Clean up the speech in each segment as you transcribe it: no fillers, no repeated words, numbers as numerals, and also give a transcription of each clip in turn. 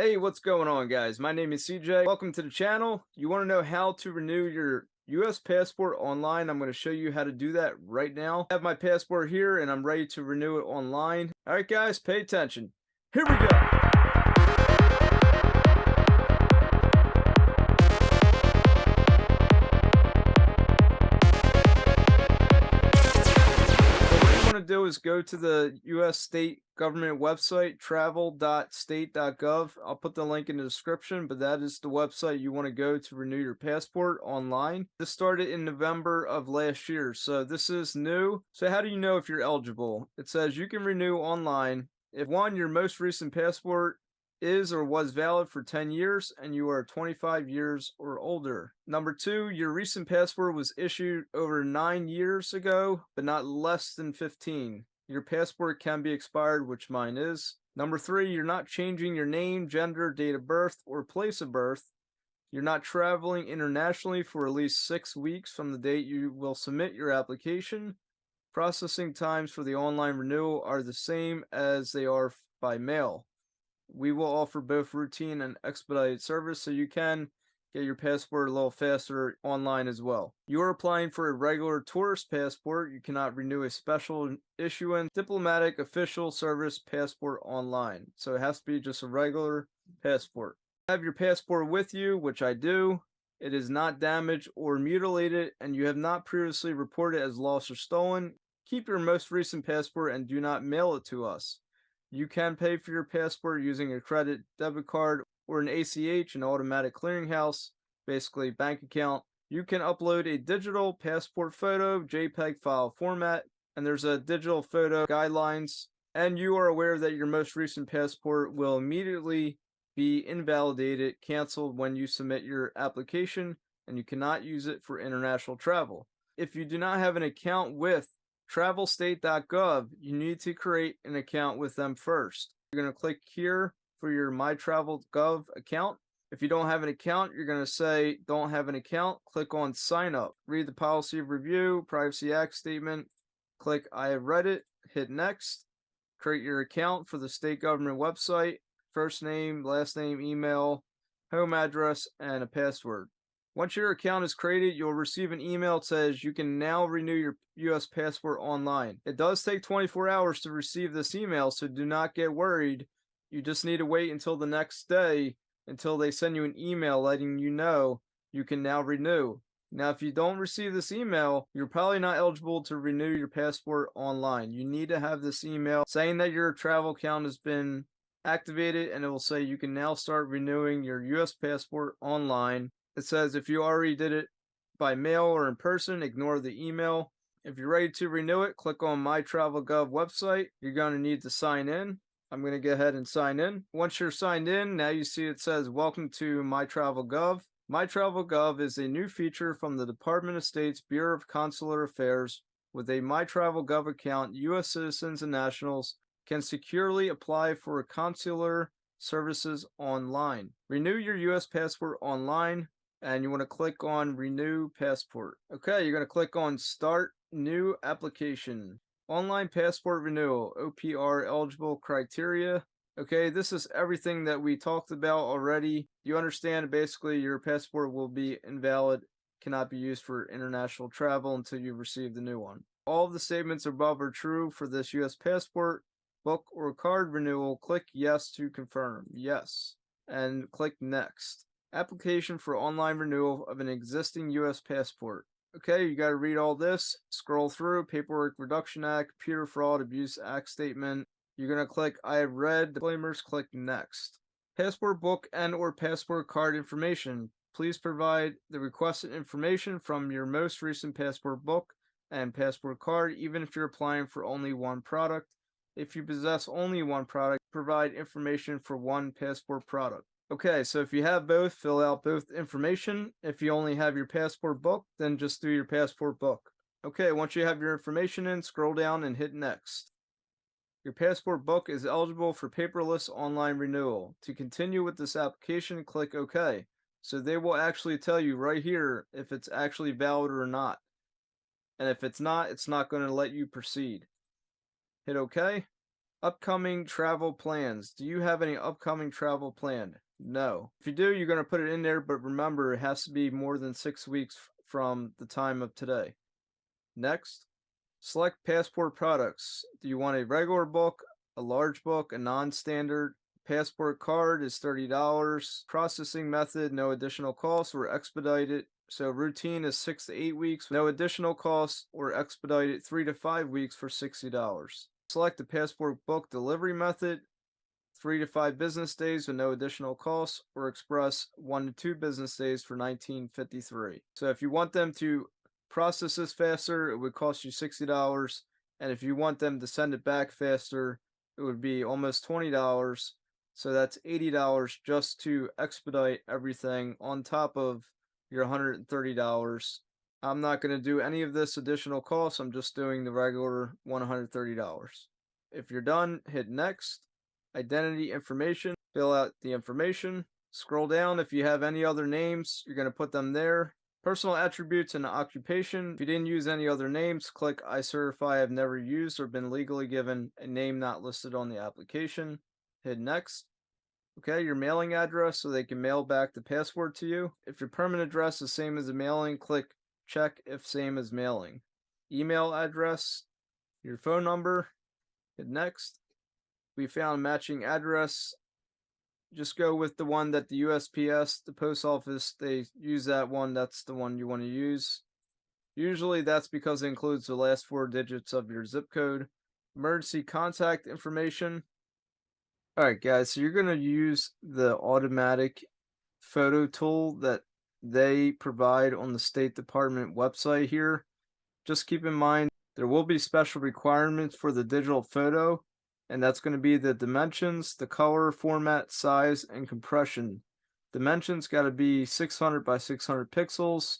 Hey, what's going on, guys? My name is CJ. Welcome to the channel. You want to know how to renew your US passport online? I'm going to show you how to do that right now. I have my passport here and I'm ready to renew it online. All right, guys, pay attention. Here we go. What you want to do is go to the US state government website, travel.state.gov. I'll put the link in the description, but that is the website you want to go to renew your passport online. This started in November of last year, so this is new. So how do you know if you're eligible? It says you can renew online if one, your most recent passport is or was valid for 10 years and you are 25 years or older. Number two, your recent passport was issued over 9 years ago, but not less than 15. Your passport can be expired, which mine is. Number three, you're not changing your name, gender, date of birth, or place of birth. You're not traveling internationally for at least 6 weeks from the date you will submit your application. Processing times for the online renewal are the same as they are by mail. We will offer both routine and expedited service, so you can get your passport a little faster online as well. You are applying for a regular tourist passport. You cannot renew a special issuance diplomatic official service passport online. So it has to be just a regular passport. Have your passport with you, which I do. It is not damaged or mutilated, and you have not previously reported as lost or stolen. Keep your most recent passport and do not mail it to us. You can pay for your passport using a credit debit card or an ACH, an automatic clearinghouse, basically bank account. You can upload a digital passport photo, JPEG file format, and there's a digital photo guidelines. And you are aware that your most recent passport will immediately be invalidated, canceled when you submit your application, and you cannot use it for international travel. If you do not have an account with State.Gov, you need to create an account with them first. You're going to click here for your MyTravel.gov account. If you don't have an account, you're going to say don't have an account. Click on sign up. Read the policy review, Privacy Act statement. Click I have read it. Hit next. Create your account for the state government website. First name, last name, email, home address, and a password. Once your account is created, you'll receive an email that says you can now renew your US passport online. It does take 24 hours to receive this email, so do not get worried. You just need to wait until the next day until they send you an email letting you know you can now renew. Now, if you don't receive this email, you're probably not eligible to renew your passport online. You need to have this email saying that your travel account has been activated, and it will say you can now start renewing your US passport online. It says if you already did it by mail or in person, ignore the email. If you're ready to renew it, click on MyTravel.gov website. You're going to need to sign in. I'm going to go ahead and sign in. Once you're signed in, now you see it says welcome to MyTravel.gov. MyTravel.gov is a new feature from the Department of State's Bureau of Consular Affairs. With a MyTravel.gov account, U.S. citizens and nationals can securely apply for consular services online. Renew your U.S. passport online, and you want to click on Renew Passport. Okay, you're going to click on Start New Application. Online Passport Renewal, OPR eligible criteria. Okay, this is everything that we talked about already. You understand basically your passport will be invalid, cannot be used for international travel until you receive the new one. All of the statements above are true for this U.S. passport, book, or card renewal. Click yes to confirm. Yes. And click next. Application for online renewal of an existing U.S. passport. Okay, you got to read all this. Scroll through. Paperwork Reduction Act, Computer Fraud Abuse Act statement. You're going to click I have read disclaimers. Click next. Passport book and or passport card information. Please provide the requested information from your most recent passport book and passport card, even if you're applying for only one product. If you possess only one product, provide information for one passport product. Okay, so if you have both, fill out both information. If you only have your passport book, then just do your passport book. Okay, once you have your information in, scroll down and hit next. Your passport book is eligible for paperless online renewal. To continue with this application, click OK. So they will actually tell you right here if it's actually valid or not. And if it's not going to let you proceed. Hit OK. Upcoming travel plans. Do you have any upcoming travel planned? No. If you do, you're going to put it in there, but remember, it has to be more than 6 weeks from the time of today. Next, select passport products. Do you want a regular book, a large book, a non-standard? Passport card is $30. Processing method, no additional cost, or expedited. So routine is 6 to 8 weeks, no additional cost, or expedited 3 to 5 weeks for $60. Select the passport book delivery method, 3 to 5 business days with no additional costs, or express 1 to 2 business days for $19.53. So if you want them to process this faster, it would cost you $60, and if you want them to send it back faster, it would be almost $20. So that's $80 just to expedite everything on top of your $130. I'm not going to do any of this additional costs. I'm just doing the regular $130. If you're done, hit next. Identity information, fill out the information. Scroll down. If you have any other names, you're going to put them there. Personal attributes and occupation. If you didn't use any other names, click I certify I've never used or been legally given a name not listed on the application. Hit next. Okay, your mailing address so they can mail back the passport to you. If your permanent address is same as the mailing, click check if same as mailing. Email address, your phone number, hit next. We found matching address. Just go with the one that the USPS, the post office, they use that one. That's the one you want to use. Usually that's because it includes the last 4 digits of your zip code. Emergency contact information. Alright guys, so you're going to use the automatic photo tool that they provide on the State Department website here. Just keep in mind there will be special requirements for the digital photo, and that's going to be the dimensions, the color, format, size, and compression. Dimensions got to be 600 by 600 pixels.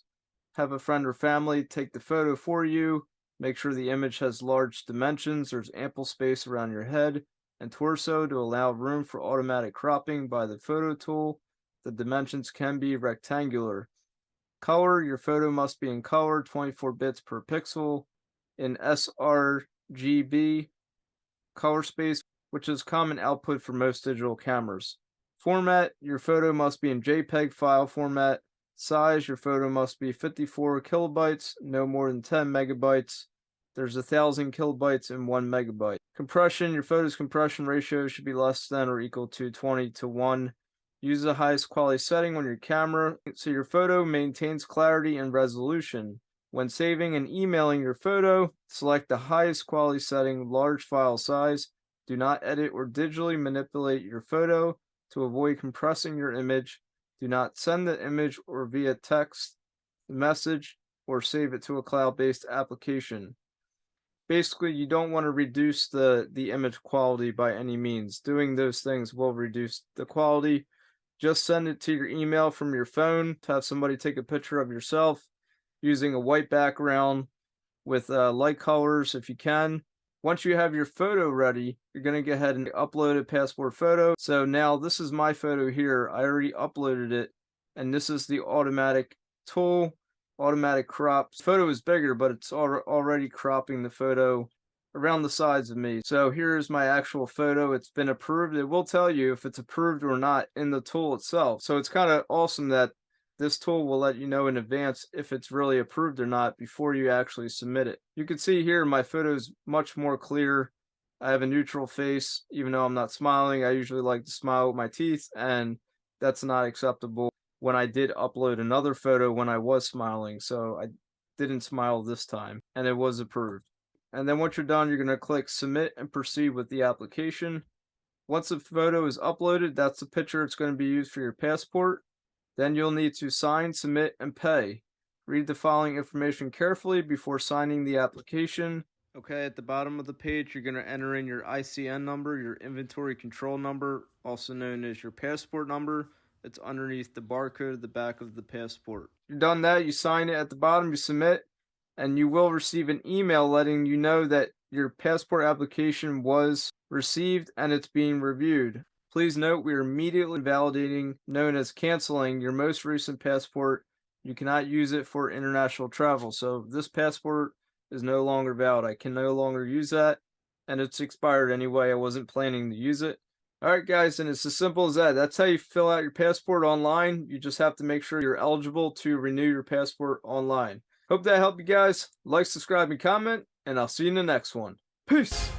Have a friend or family take the photo for you. Make sure the image has large dimensions. There's ample space around your head and torso to allow room for automatic cropping by the photo tool. The dimensions can be rectangular. Color, your photo must be in color, 24 bits per pixel, in sRGB color space, which is common output for most digital cameras. Format, your photo must be in JPEG file format. Size, your photo must be 54 kilobytes, no more than 10 megabytes. There's 1,000 kilobytes in 1 megabyte. Compression, your photo's compression ratio should be less than or equal to 20:1. Use the highest quality setting on your camera so your photo maintains clarity and resolution. When saving and emailing your photo, select the highest quality setting, large file size. Do not edit or digitally manipulate your photo to avoid compressing your image. Do not send the image or via text message or save it to a cloud-based application. Basically, you don't want to reduce the image quality by any means. Doing those things will reduce the quality. Just send it to your email from your phone to have somebody take a picture of yourself using a white background with light colors if you can. Once you have your photo ready, you're going to go ahead and upload a passport photo. So now this is my photo here. I already uploaded it, and this is the automatic tool. Automatic crop. Photo is bigger, but it's already cropping the photo around the sides of me. So here's my actual photo. It's been approved. It will tell you if it's approved or not in the tool itself. So it's kind of awesome that this tool will let you know in advance if it's really approved or not before you actually submit it. You can see here my photo is much more clear. I have a neutral face, even though I'm not smiling. I usually like to smile with my teeth, and that's not acceptable when I did upload another photo when I was smiling. So I didn't smile this time, and it was approved. And then once you're done, you're going to click submit and proceed with the application. Once the photo is uploaded, that's the picture it's going to be used for your passport. Then you'll need to sign, submit, and pay. Read the following information carefully before signing the application. Okay, at the bottom of the page, you're going to enter in your ICN number, your inventory control number, also known as your passport number. It's underneath the barcode at the back of the passport. You've done that, you sign it at the bottom, you submit, and you will receive an email letting you know that your passport application was received and it's being reviewed. Please note we are immediately validating, known as canceling, your most recent passport. You cannot use it for international travel. So this passport is no longer valid. I can no longer use that. and it's expired anyway. I wasn't planning to use it. All right, guys, and it's as simple as that. That's how you fill out your passport online. You just have to make sure you're eligible to renew your passport online. Hope that helped you guys. Like, subscribe, and comment, and I'll see you in the next one. Peace.